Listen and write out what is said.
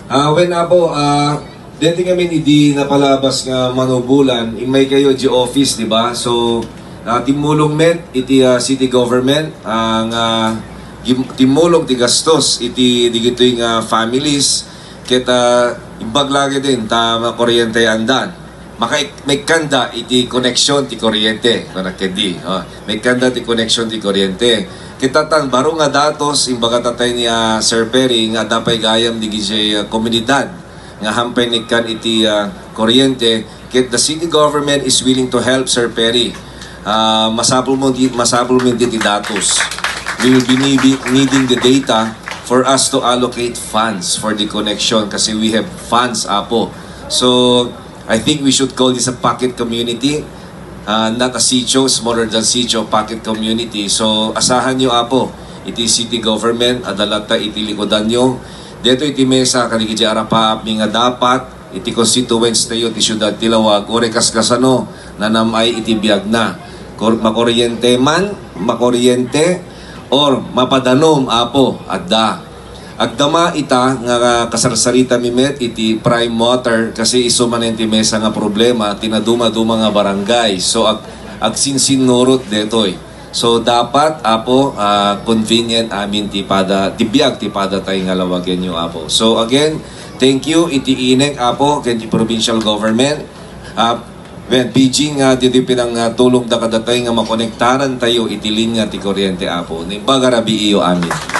When apo, dati kami hindi napalabas nga manubulan, imay kayo di office, di ba? So, timulong met, iti city government, ang timulong ti gastos, iti digito yung families, kita imbag lagi din, tama kuryente andan. May kanda iti connection ti kuryente, may kanda ti connection ti kuryente. Kita tan baro nga datos imbaga tatay ni Sir Perry nga dapay gayam di gijay komunidad nga hampay nikan iti kuryente ket the city government is willing to help Sir Perry. Masapul mo ti datos. We will be needing the data for us to allocate funds for the connection kasi we have funds apo. So I think we should call this a pocket community. Not a sitio, smaller than sitio, pocket community. So, asahan nyo apo, iti city government, adalata iti likodan nyo. Dito iti mesa, kaniki arapa, nga dapat, iti constituents tayo, iti syudad Tilawag, o rekaskasano, na namay iti biyag na. Makuryente man, makuryente, or mapadanom apo, adda. Agdama ita nga kasarsarita mimet iti prime water kasi iso man iti mesa nga problema tinaduma-duma nga barangay. So agsinsin nurot detoy. So dapat apo convenient amin ti biag ti pada tay nga lawagen nyo apo. So again, thank you iti inek apo ken ti provincial government. When PG nga didi pinang tulong da kadatay nga makonektaran tayo iti linya ti kuryente apo. Nimbaga rabi iyo amin.